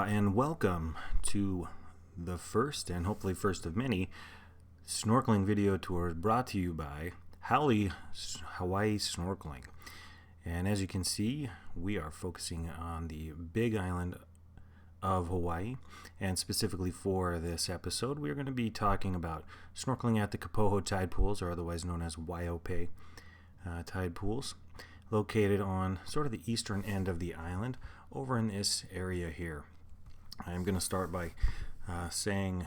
Aloha and welcome to the first and hopefully first of many snorkeling video tours brought to you by Hawaii Snorkeling. And as you can see, we are focusing on the big island of Hawaii, and specifically for this episode we are going to be talking about snorkeling at the Kapoho Tidepools, or otherwise known as Waiope Tide Pools, located on sort of the eastern end of the island over in this area here. I'm going to start by saying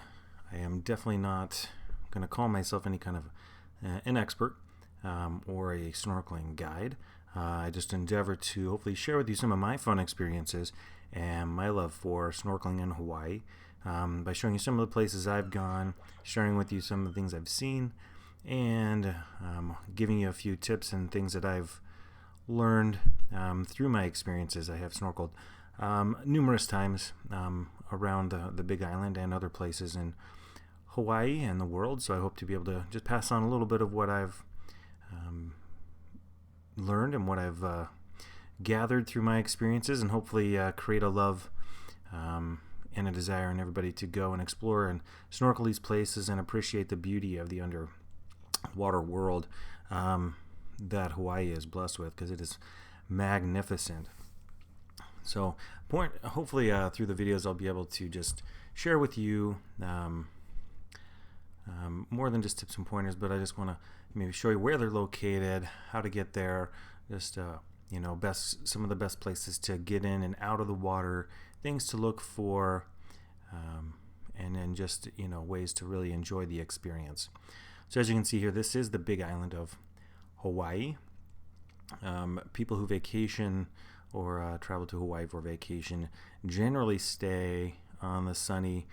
I am definitely not going to call myself any kind of an expert or a snorkeling guide. I just endeavor to hopefully share with you some of my fun experiences and my love for snorkeling in Hawaii by showing you some of the places I've gone, sharing with you some of the things I've seen, and giving you a few tips and things that I've learned through my experiences. I have snorkeled numerous times around the Big Island and other places in Hawaii and the world, so I hope to be able to just pass on a little bit of what I've learned and what I've gathered through my experiences, and hopefully create a love and a desire in everybody to go and explore and snorkel these places and appreciate the beauty of the underwater world that Hawaii is blessed with, because it is magnificent. So hopefully through the videos I'll be able to just share with you more than just tips and pointers, but I just want to maybe show you where they're located, how to get there, just some of the best places to get in and out of the water, things to look for, and then just ways to really enjoy the experience. So as you can see here, this is the Big Island of Hawaii. People who vacation or travel to Hawaii for vacation generally stay on the sunny,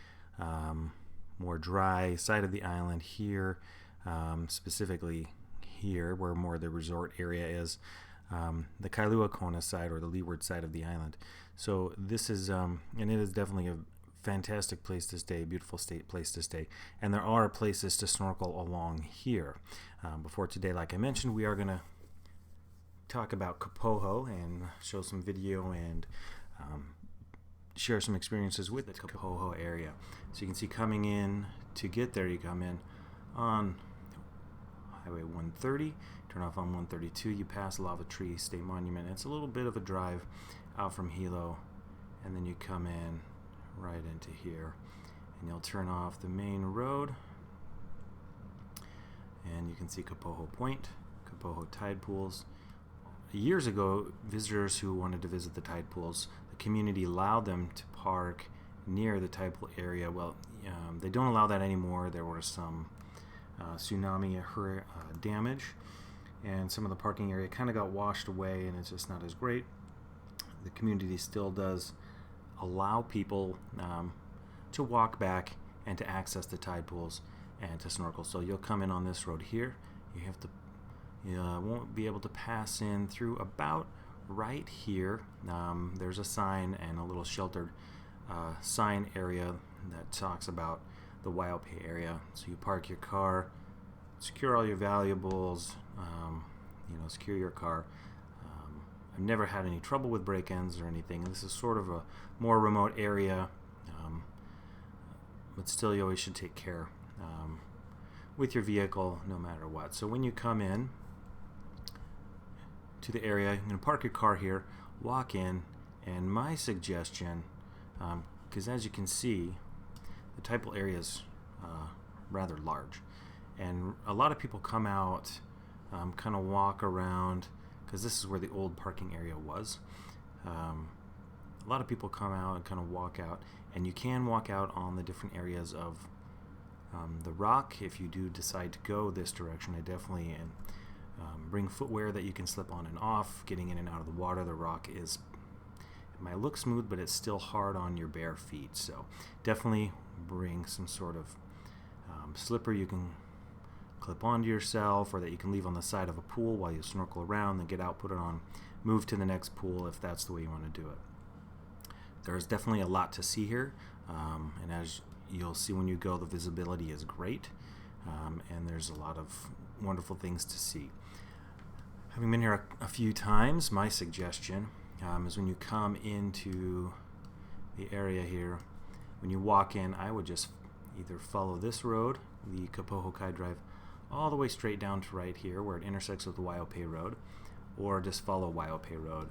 more dry side of the island here, specifically here where more of the resort area is, the Kailua Kona side, or the leeward side of the island. So this is, and it is definitely a fantastic place to stay, beautiful place to stay, and there are places to snorkel along here. Before today, like I mentioned, we are going to talk about Kapoho and show some video and share some experiences with the Kapoho area. So you can see, coming in to get there, you come in on Highway 130, turn off on 132, you pass Lava Tree State Monument. It's a little bit of a drive out from Hilo, and then you come in right into here, and you'll turn off the main road, and you can see Kapoho Point, Kapoho Tide Pools. Years ago, visitors who wanted to visit the tide pools, the community allowed them to park near the tide pool area. Well, they don't allow that anymore. There was some tsunami damage, and some of the parking area kind of got washed away, and it's just not as great. The community still does allow people to walk back and to access the tide pools and to snorkel. So you'll come in on this road here. You won't be able to pass in through about right here. There's a sign and a little sheltered sign area that talks about the Waiope area. So you park your car, secure all your valuables, secure your car. I've never had any trouble with break-ins or anything. This is sort of a more remote area, but still you always should take care with your vehicle no matter what. So when you come in to the area, you're going to park your car here, walk in, and my suggestion, because as you can see, the tide pool area is rather large, and a lot of people come out, kind of walk around, because this is where the old parking area was. A lot of people come out and kind of walk out, and you can walk out on the different areas of the rock if you do decide to go this direction. I definitely bring footwear that you can slip on and off. Getting in and out of the water, the rock it might look smooth, but it's still hard on your bare feet. So definitely bring some sort of slipper you can clip onto yourself, or that you can leave on the side of a pool while you snorkel around, then get out, put it on, move to the next pool if that's the way you want to do it. There's definitely a lot to see here, and as you'll see when you go, the visibility is great, and there's a lot of wonderful things to see. Having been here a few times, my suggestion is when you come into the area here. When you walk in, I would just either follow this road, the Kapoho Kai Drive, all the way straight down to right here where it intersects with the Waiopei Road, or just follow Waiopei Road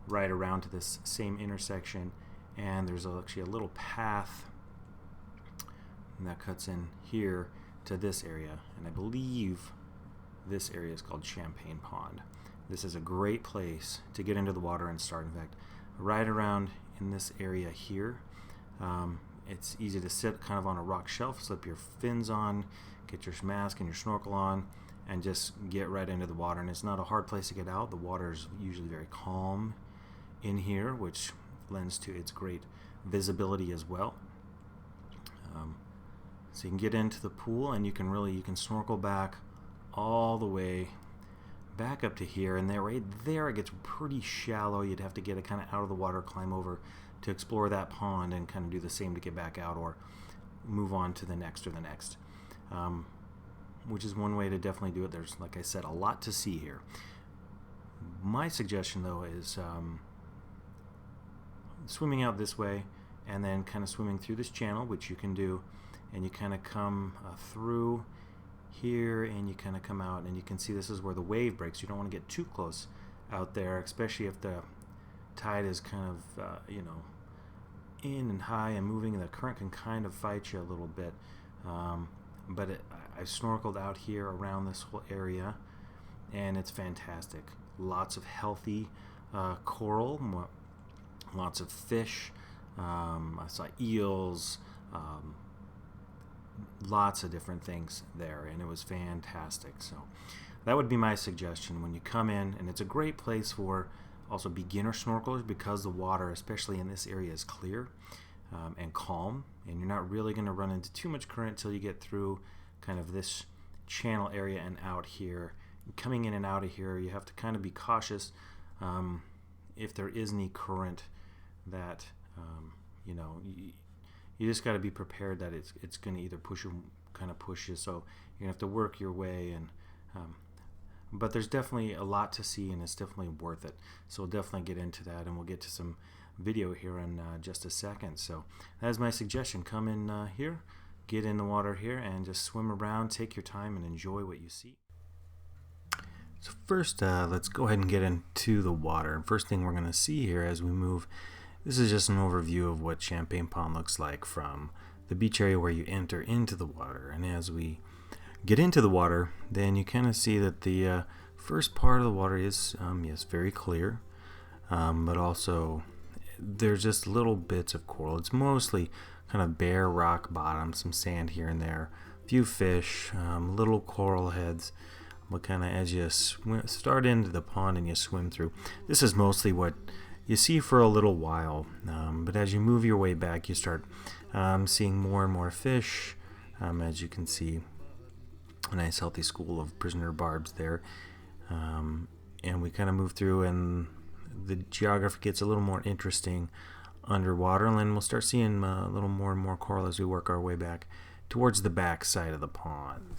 right around to this same intersection, and there's actually a little path that cuts in here to this area, and I believe this area is called Champagne Pond. This is a great place to get into the water and start. In fact, right around in this area here, it's easy to sit kind of on a rock shelf, slip your fins on, get your mask and your snorkel on, and just get right into the water. And it's not a hard place to get out. The water is usually very calm in here, which lends to its great visibility as well. So you can get into the pool, and you can snorkel back all the way back up to here, and there, right there, it gets pretty shallow. You'd have to get it kind of out of the water, climb over to explore that pond, and kind of do the same to get back out, or move on to the next or the next, which is one way to definitely do it. There's, like I said, a lot to see here. My suggestion, though, is swimming out this way and then kind of swimming through this channel, which you can do, and you kind of come through here, and you kind of come out, and you can see this is where the wave breaks. You don't want to get too close out there, especially if the tide is kind of in and high and moving, and the current can kind of fight you a little bit. But I snorkeled out here around this whole area, and it's fantastic. Lots of healthy coral, lots of fish. I saw eels, lots of different things there, and it was fantastic. So that would be my suggestion when you come in, and it's a great place for also beginner snorkelers, because the water, especially in this area, is clear and calm, and you're not really going to run into too much current until you get through kind of this channel area and out here. Coming in and out of here, you have to kind of be cautious if there is any current that you just got to be prepared that it's going to either push you, so you're gonna have to work your way. And but there's definitely a lot to see, and it's definitely worth it. So we'll definitely get into that, and we'll get to some video here in just a second. So that's my suggestion. Come in here, get in the water here, and just swim around, take your time, and enjoy what you see. So first, let's go ahead and get into the water. First thing we're going to see here as we move, this is just an overview of what Champagne Pond looks like from the beach area where you enter into the water. And as we get into the water, then you kind of see that the first part of the water is, yes, very clear, but also there's just little bits of coral. It's mostly kind of bare rock bottom, some sand here and there, a few fish, little coral heads. But kind of as you start into the pond and you swim through, this is mostly what you see for a little while. But as you move your way back, you start seeing more and more fish. As you can see, a nice healthy school of prisoner barbs there. And we kind of move through, and the geography gets a little more interesting underwater, and then we'll start seeing a little more and more coral as we work our way back towards the back side of the pond.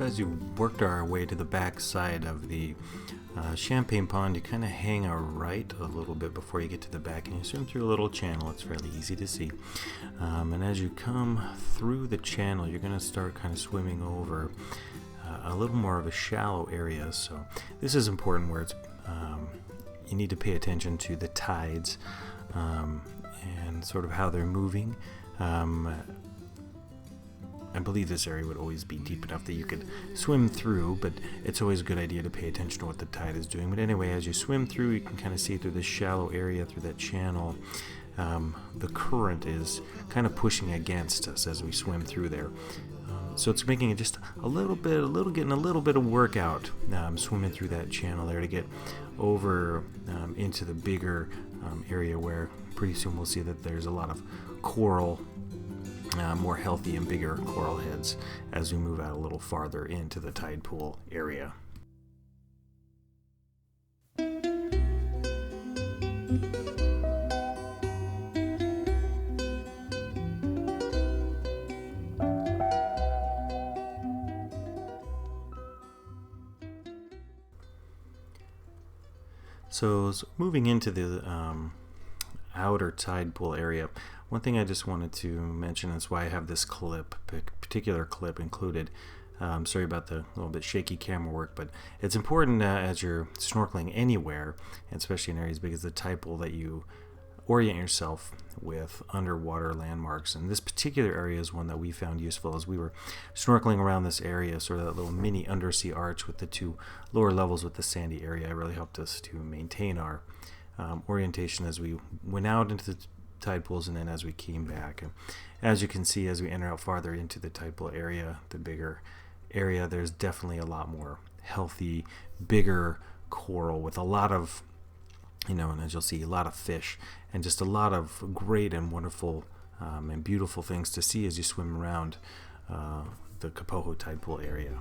So as you worked our way to the back side of the Champagne Pond, you kind of hang a right a little bit before you get to the back, and you swim through a little channel. It's fairly easy to see. And as you come through the channel, you're going to start kind of swimming over a little more of a shallow area. So this is important where it's you need to pay attention to the tides and sort of how they're moving. I believe this area would always be deep enough that you could swim through, but it's always a good idea to pay attention to what the tide is doing. But anyway, as you swim through, you can kind of see through this shallow area, through that channel, the current is kind of pushing against us as we swim through there. So it's making it just getting a little bit of workout swimming through that channel there to get over into the bigger area where pretty soon we'll see that there's a lot of coral, more healthy and bigger coral heads as we move out a little farther into the tide pool area. So moving into the outer tide pool area, one thing I just wanted to mention is why I have this particular clip included. Sorry about the little bit shaky camera work, but it's important as you're snorkeling anywhere, and especially in areas big as the tide pool, that you orient yourself with underwater landmarks. And this particular area is one that we found useful as we were snorkeling around this area, sort of that little mini undersea arch with the two lower levels with the sandy area. It really helped us to maintain our orientation as we went out into the tide pools and then as we came back. And as you can see, as we enter out farther into the tide pool area, the bigger area, there's definitely a lot more healthy, bigger coral with a lot of, and as you'll see, a lot of fish and just a lot of great and wonderful and beautiful things to see as you swim around the Kapoho Tidepool area.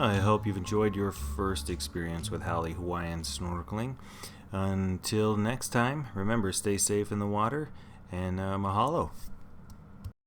I hope you've enjoyed your first experience with Haole Hawaiian snorkeling. Until next time, remember, stay safe in the water, and mahalo.